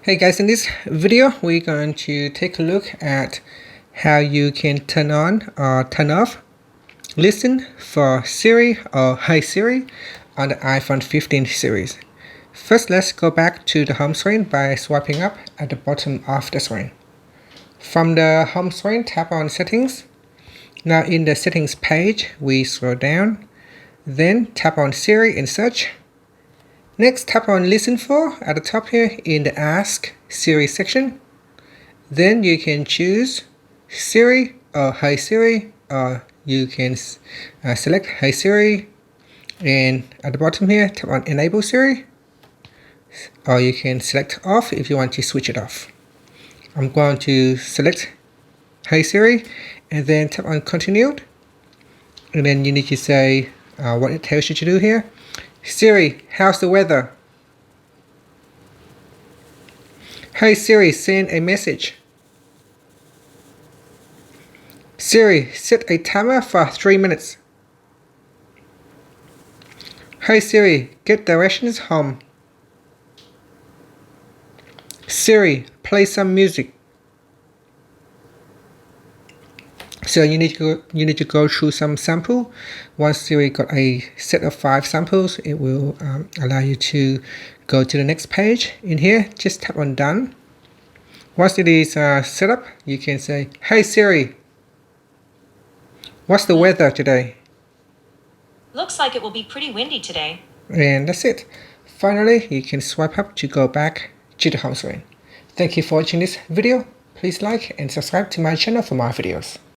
Hey guys, in this video we're going to take a look at how you can turn on or turn off listen for Siri or Hey Siri on the iPhone 15 series. First, let's go back to the home screen by swiping up at the bottom of the screen. From the home screen, tap on Settings. Now in the Settings page, we scroll down, then tap on Siri in Search. Next, tap on Listen For at the top here in the Ask Siri section. Then you can choose Siri or Hey Siri, or you can select Hey Siri, and at the bottom here tap on Enable Siri, or you can select Off if you want to switch it off. I'm going to select Hey Siri and then tap on Continued, and then you need to say what it tells you to do here. Siri, how's the weather? Hey Siri, send a message. Siri, set a timer for 3 minutes. Hey Siri, get directions home. Siri, play some music. So you need to go through some sample. Once Siri got a set of 5 samples, it will allow you to go to the next page. In here, just tap on Done. Once it is set up, you can say, Hey Siri, what's the weather today? Looks like it will be pretty windy today. And that's it. Finally, you can swipe up to go back to the home screen. Thank you for watching this video. Please like and subscribe to my channel for more videos.